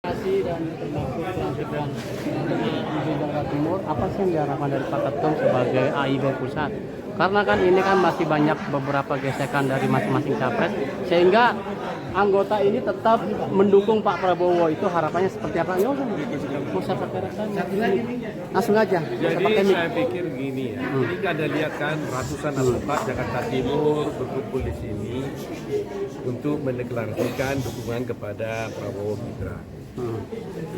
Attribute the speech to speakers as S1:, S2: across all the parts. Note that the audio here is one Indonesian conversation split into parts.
S1: kasih dan terima kasih pelantikan di Jakarta Timur. Apa sih yang diharapkan dari Pak Ketum sebagai AIB pusat? Karena kan ini kan masih banyak beberapa gesekan dari masing-masing capres, sehingga anggota ini tetap mendukung Pak Prabowo. Itu harapannya seperti apa? Ya udah, mau saya pakai rasanya. Langsung aja.
S2: Jadi saya pikir gini ya, ini Anda lihat kan ratusan advokat Jakarta Timur berkumpul di sini untuk mendeklarasikan dukungan kepada Prabowo Gibran.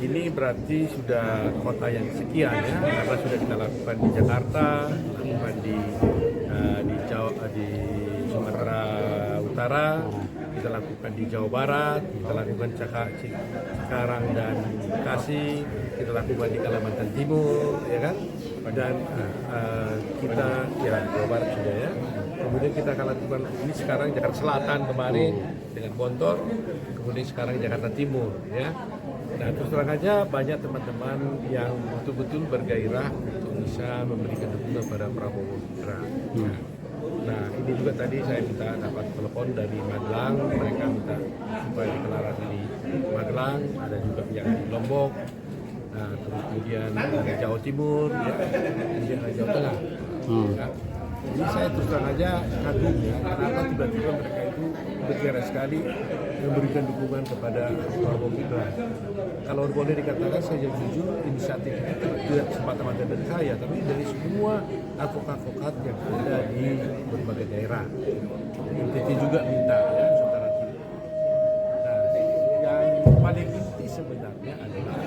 S2: Ini berarti sudah kota yang sekian ya, karena sudah kita lakukan di Jakarta, lakukan di Sumatera Utara, kita lakukan di Jawa Barat, kita lakukan Cikarang dan Bekasi, kita lakukan di Kalimantan Timur, ya kan? Dan kita ya Jawa Barat sudah ya. Kemudian kita akan lakukan ini sekarang Jakarta Selatan kemarin dengan Gontor, kemudian sekarang Jakarta Timur, ya. Nah, terus terang aja banyak teman-teman yang betul-betul bergairah untuk bisa memberikan dukungan pada Prabowo Gibran. Nah, ini juga tadi saya minta dapat telepon dari Magelang, mereka minta supaya deklarasi di Magelang, ada juga yang di Lombok, nah, terus kemudian dari Jawa Timur, ya, kemudian dari Jawa Tengah. Ya. Jadi saya terus terang aja kagum ya, kenapa tiba-tiba mereka itu bergerak sekali memberikan dukungan kepada Prabowo Gibran. Kalau boleh dikatakan saya jujur, inisiatif itu tidak semata-mata dari saya, tapi dari semua advokat-advokat yang ada di berbagai daerah. NTT juga minta ya, saudara Tim. Nah, yang paling inti sebenarnya adalah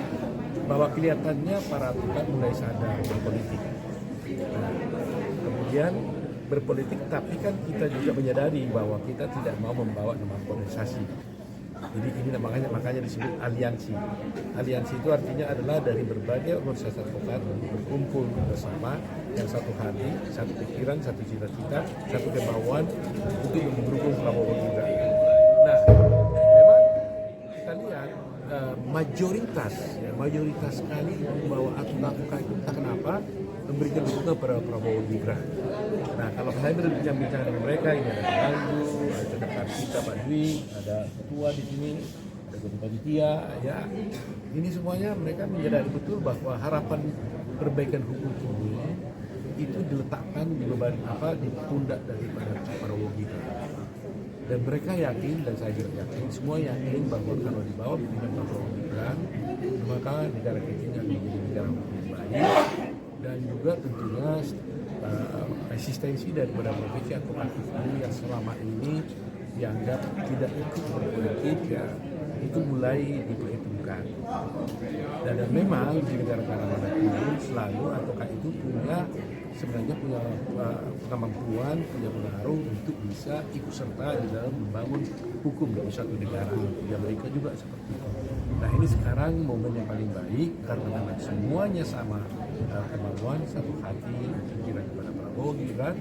S2: bahwa kelihatannya para advokat mulai sadar berpolitik. Nah, kemudian berpolitik, tapi kan kita juga menyadari bahwa kita tidak mau membawa nama polarisasi. Jadi ini makanya disebut aliansi. Aliansi itu artinya adalah dari berbagai organisasi advokat berkumpul bersama yang satu hati, satu pikiran, satu cita-cita, satu kemauan untuk mendukung Prabowo Gibran. Nah, memang kita lihat mayoritas sekali bahwa advokat itu entah kenapa memberikan dukungan pada Prabowo Gibran. Nah, kalau saya berbincang-bincang dengan mereka, ini ada Bandu, ada Jakarta kita, Pak Dwi, ada ketua di sini, ada ketua panitia, ya. Ini semuanya mereka menyadari betul bahwa harapan perbaikan hukum ini itu diletakkan di beban di pundak daripada Prabowo Gibran. Dan mereka yakin, dan saya juga yakin, semua yakin bahwa kalau dibawa pimpinan Prabowo Gibran, maka negara kita ini akan menjadi negara yang baik, dan juga tentunya eksistensi daripada profesi advokatif ini yang selama ini dianggap tidak ikut berpolitik ya, itu mulai diperhitungkan. Dan memang di negara-negara manapun selalu advokat itu sebenarnya punya kemampuan, punya pengaruh untuk bisa ikut serta di dalam membangun hukum di suatu negara. Di Amerika juga seperti itu. Nah, ini sekarang momen yang paling baik karena memang semuanya sama kemauan, satu hati, pikiran kepada Prabowo Gibran.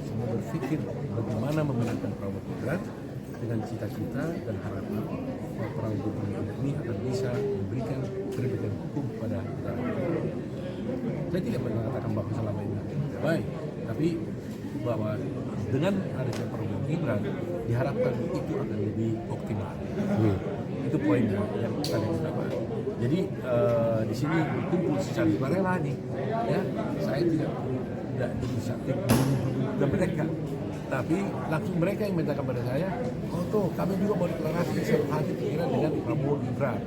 S2: Semua berpikir bagaimana memenangkan Prabowo Gibran dengan cita-cita dan harapan bahwa Prabowo Gibran ini akan bisa memberikan perbaikan hukum kepada negara. Saya tidak mengatakan bahwa selama ini tidak baik, tapi bahwa dengan adanya Prabowo Gibran diharapkan itu akan lebih optimal. Itu poinnya yang paling utama. Jadi di sini berkumpul secara sukarela nih, ya. Saya tidak inisiatif dan mereka, tapi langsung mereka yang minta kepada saya, kami juga mau deklarasi satu hati pikiran dengan Prabowo Gibran.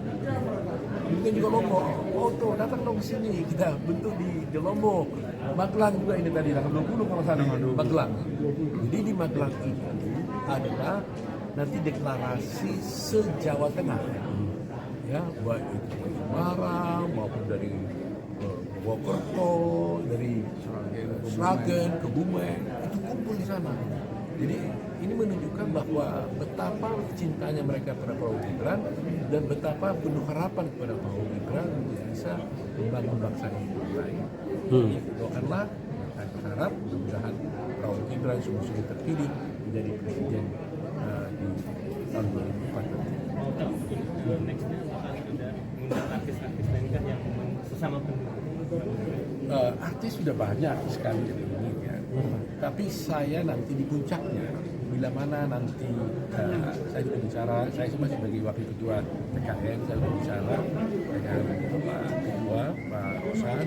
S2: Mungkin juga Lombok, datang dong ke sini, kita bentuk di Lombok. Magelang juga ini tadi, tanggal 20 kalau sana, Magelang. Jadi di Magelang itu adalah nanti deklarasi se-Jawa Tengah. Ya, baik itu dari Semarang maupun dari Purwokerto, dari Sragen, Kebumen, itu kumpul di sana. Jadi ini menunjukkan bahwa betapa cintanya mereka pada Prabowo Gibran dan betapa penuh harapan kepada Prabowo Gibran untuk bisa membangun bangsa ini yang baik. Doakanlah, saya berharap mudah-mudahan Prabowo Gibran sungguh-sungguh terpilih menjadi presiden di tahun 2004.
S1: Nextnya akan ada mengundang artis-artis lain kan yang sesama pendukung.
S2: Artis sudah banyak sekali ini ya. Tapi saya nanti di puncaknya, bila mana nanti saya juga bicara, saya masih sebagai wakil ketua TKN, saya juga bicara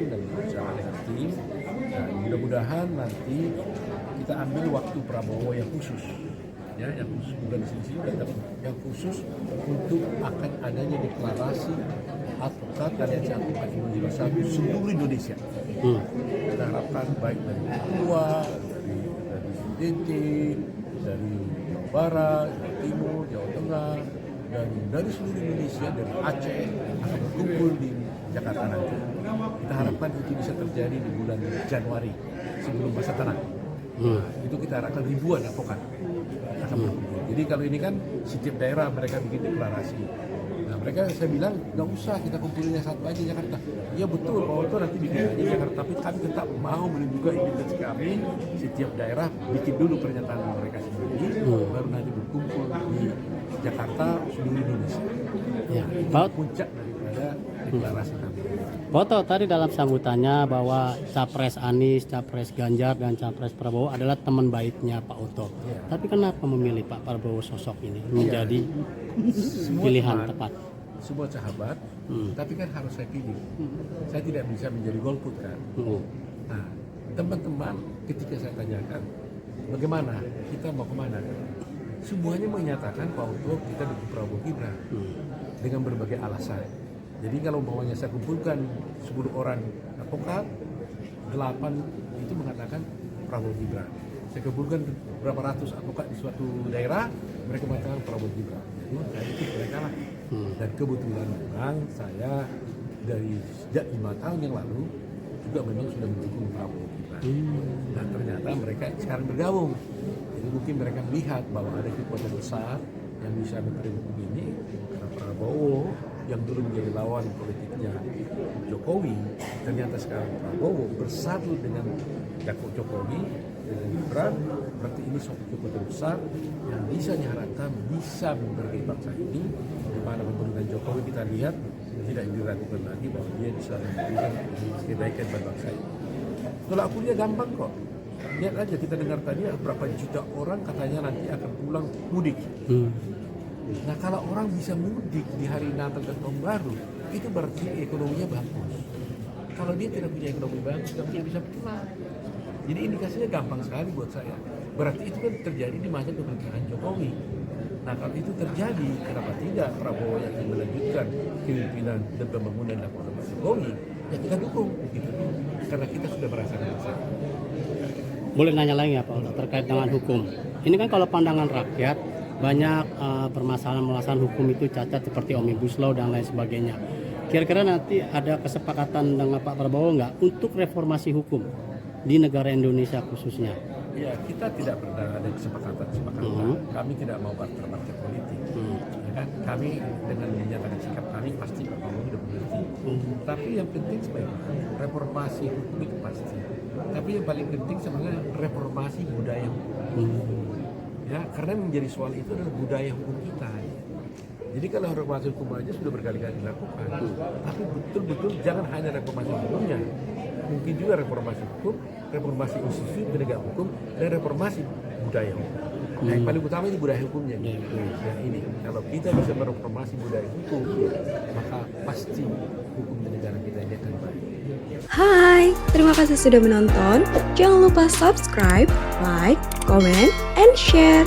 S2: berjalan dan secara legitim. Dan mudah-mudahan nanti kita ambil waktu Prabowo yang khusus, ya, yang khusus bukan di sini, yang khusus untuk akan adanya deklarasi advokat aliansi advokat Indonesia seluruh Indonesia. Kita harapkan baik dari Papua, dari NTT, dari Jawa Barat, Jawa Timur, Jawa Tengah, dan dari seluruh Indonesia, dari Aceh akan berkumpul di Jakarta nanti. Kita harapkan itu bisa terjadi di bulan Januari sebelum masa tenang. Itu kita harapkan ribuan advokat akan berkumpul. Jadi kalau ini kan setiap daerah mereka bikin deklarasi. Nah mereka saya bilang nggak usah kita kumpulinnya satu aja Jakarta. Ya betul, kalau itu nanti bikin aja Jakarta. Tapi kami tetap mau melindungi identitas kami. Setiap daerah bikin dulu pernyataan mereka sendiri, baru nanti berkumpul di Jakarta seluruh Indonesia.
S1: Ya,
S2: Puncak daripada deklarasi kami.
S1: Foto tadi dalam sambutannya bahwa Capres Anies, Capres Ganjar, dan Capres Prabowo adalah teman baiknya Pak Oto.
S2: Ya.
S1: Tapi kenapa memilih Pak Prabowo sosok ini menjadi pilihan
S2: teman,
S1: tepat?
S2: Semua sahabat, tapi kan harus saya pilih. Saya tidak bisa menjadi golput kan. Nah, teman-teman ketika saya tanyakan, bagaimana kita mau kemana? Semuanya menyatakan Pak Oto kita dukung Prabowo Gibran dengan berbagai alasan. Jadi kalau umpamanya saya kumpulkan 10 orang advokat, 8 itu mengatakan Prabowo Gibran. Saya kumpulkan berapa ratus advokat di suatu daerah, mereka mengatakan Prabowo Gibran. Jadi saya ikut mereka lah. Dan kebetulan memang saya dari sejak 5 tahun yang lalu juga memang sudah mendukung Prabowo Gibran. Dan ternyata mereka sekarang bergabung. Jadi mungkin mereka melihat bahwa ada kekuatan besar yang bisa memperbaiki ini karena Prabowo yang dulu menjadi lawan politiknya Jokowi, ternyata sekarang Prabowo bersatu dengan Jokowi dengan Gibran, berarti ini suatu kekuatan besar yang bisa diharapkan bisa memperbaiki bangsa ini. Di mana pemerintahan Jokowi kita lihat tidak diragukan lagi bahwa dia bisa memberikan kebaikan bagi bangsa ini. Kalau aku lihat gampang kok. Lihat aja kita dengar tadi berapa juta orang katanya nanti akan pulang mudik. Nah kalau orang bisa mudik di hari Natal dan Tahun Baru, itu berarti ekonominya bagus. Kalau dia tidak punya ekonomi bagus, dia bisa pulang. Jadi indikasinya gampang sekali buat saya. Berarti itu kan terjadi di masa pemerintahan Jokowi. Nah kalau itu terjadi, kenapa tidak Prabowo yang ingin melanjutkan kepemimpinan dan pembangunan dilakukan oleh Jokowi? Ya kita dukung, gitu. Karena kita sudah merasakan bersama.
S1: Boleh nanya lagi ya Pak Oto terkait dengan hukum. Ini kan kalau pandangan rakyat banyak permasalahan hukum itu cacat seperti Omnibus Law dan lain sebagainya. Kira-kira nanti ada kesepakatan dengan Pak Prabowo nggak untuk reformasi hukum di negara Indonesia khususnya?
S2: Ya kita tidak pernah ada kesepakatan. Kami tidak mau partai politik. Ya kan? Kami dengan menyatakan sikap kami pasti Pak Prabowo sudah mengerti. Tapi yang penting sebaiknya reformasi hukum itu pasti. Tapi yang paling penting sebenarnya reformasi budaya hukum. Ya, karena yang menjadi soal itu adalah budaya hukum kita. Jadi kalau reformasi hukum aja sudah berkali-kali dilakukan, tapi betul-betul jangan hanya reformasi hukumnya, mungkin juga reformasi hukum, reformasi institusi penegak hukum, dan reformasi budaya hukum. Nah, yang paling utama ini budaya hukumnya. Ya ini, kalau kita bisa mereformasi budaya hukum, maka pasti hukum di negara kita ini akan baik.
S3: Hai, terima kasih sudah menonton. Jangan lupa subscribe, like, comment, and share.